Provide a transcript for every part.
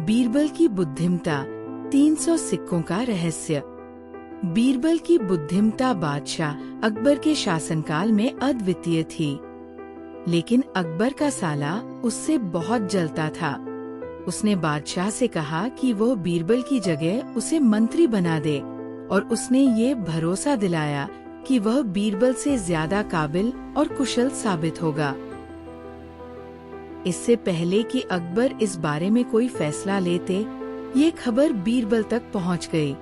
बीरबल की बुद्धिमत्ता, 300 सिक्कों का रहस्य। बीरबल की बुद्धिमत्ता बादशाह अकबर के शासनकाल में अद्वितीय थी, लेकिन अकबर का साला उससे बहुत जलता था। उसने बादशाह से कहा कि वो बीरबल की जगह उसे मंत्री बना दे, और उसने ये भरोसा दिलाया कि वह बीरबल से ज्यादा काबिल और कुशल साबित होगा। इससे पहले कि अकबर इस बारे में कोई फैसला लेते, ये खबर बीरबल तक पहुंच गई।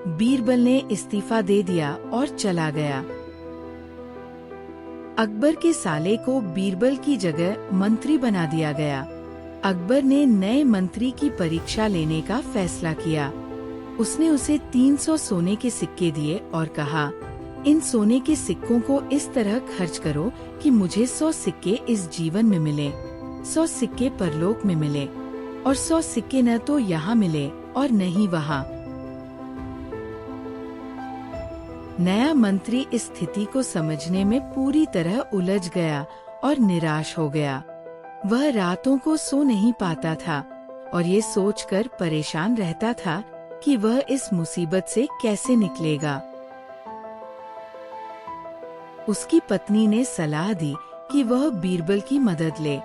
बीरबल ने इस्तीफा दे दिया और चला गया। अकबर के साले को बीरबल की जगह मंत्री बना दिया गया। अकबर ने नए मंत्री की परीक्षा लेने का फैसला किया। उसने उसे 300 सोने के सिक्के दिए और कहा, इन सोने के सिक्कों को इस तरह खर्च करो कि मुझे 100 सिक्के इस जीवन में मिले, 100 सिक्के परलोक में मिले, और 100 सिक्के न तो यहाँ मिले और न ही वहाँ। नया मंत्री इस स्थिति को समझने में पूरी तरह उलझ गया और निराश हो गया। वह रातों को सो नहीं पाता था और ये सोचकर परेशान रहता था कि वह इस मुसीबत से कैसे निकलेगा। उसकी पत्नी ने सलाह दी कि वह बीरबल की मदद ले।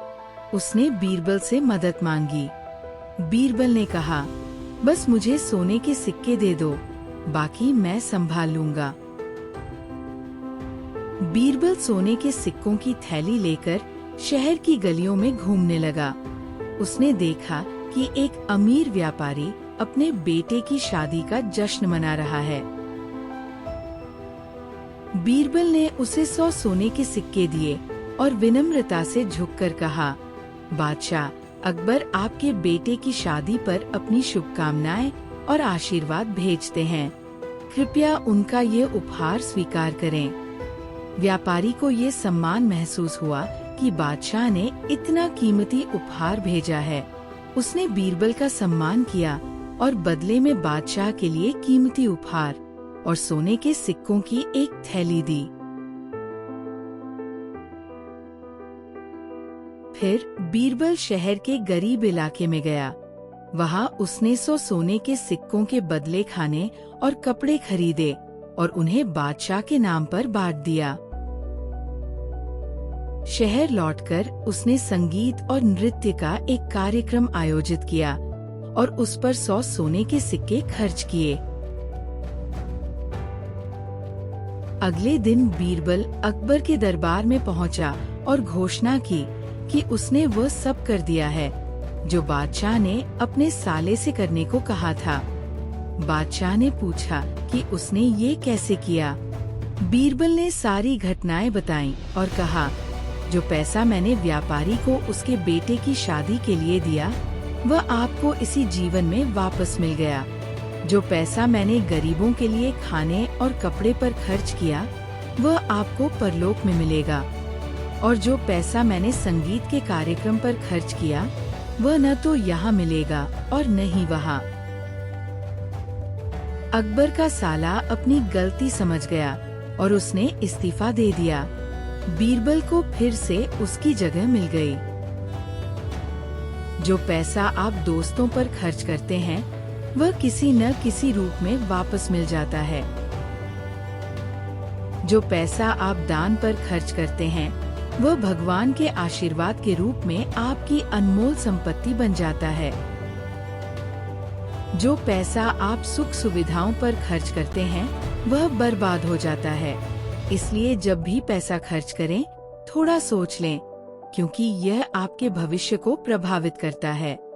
उसने बीरबल से मदद मांगी। बीरबल ने कहा, बस मुझे सोने के सिक्के दे दो, बाकी मैं संभाल लूंगा। बीरबल सोने के सिक्कों की थैली लेकर शहर की गलियों में घूमने लगा। उसने देखा कि एक अमीर व्यापारी अपने बेटे की शादी का जश्न मना रहा है। बीरबल ने उसे 100 सोने के सिक्के दिए और विनम्रता से झुककर कहा, बादशाह, अकबर आपके बेटे की शादी पर अपनी शुभकामनाएं और आशीर्वाद भेजते हैं। कृपया उनका ये उपहार स्वीकार करें। व्यापारी को ये सम्मान महसूस हुआ कि बादशाह ने इतना कीमती उपहार भेजा है। उसने बीरबल का सम्मान किया और बदले में बादशाह के लिए कीमती उपहार और सोने के सिक्कों की एक थैली दी। फिर बीरबल शहर के गरीब इलाके में गया। वहाँ उसने 100 सोने के सिक्कों के बदले खाने और कपड़े खरीदे और उन्हें बादशाह के नाम पर बांट दिया। शहर लौटकर उसने संगीत और नृत्य का एक कार्यक्रम आयोजित किया और उस पर 100 सोने के सिक्के खर्च किए। अगले दिन बीरबल अकबर के दरबार में पहुंचा और घोषणा की कि उसने वह सब कर दिया है जो बादशाह ने अपने साले से करने को कहा था। बादशाह ने पूछा कि उसने ये कैसे किया। बीरबल ने सारी घटनाएं बताईं और कहा, जो पैसा मैंने व्यापारी को उसके बेटे की शादी के लिए दिया, वह आपको इसी जीवन में वापस मिल गया। जो पैसा मैंने गरीबों के लिए खाने और कपड़े पर खर्च किया, वह आपको परलोक में मिलेगा। और जो पैसा मैंने संगीत के कार्यक्रम पर खर्च किया, वह न तो यहाँ मिलेगा और न ही वहाँ। अकबर का साला अपनी गलती समझ गया और उसने इस्तीफा दे दिया। बीरबल को फिर से उसकी जगह मिल गई। जो पैसा आप दोस्तों पर खर्च करते हैं, वह किसी न किसी रूप में वापस मिल जाता है। जो पैसा आप दान पर खर्च करते हैं, वह भगवान के आशीर्वाद के रूप में आपकी अनमोल संपत्ति बन जाता है। जो पैसा आप सुख सुविधाओं पर खर्च करते हैं, वह बर्बाद हो जाता है। इसलिए जब भी पैसा खर्च करें, थोड़ा सोच लें, क्योंकि यह आपके भविष्य को प्रभावित करता है।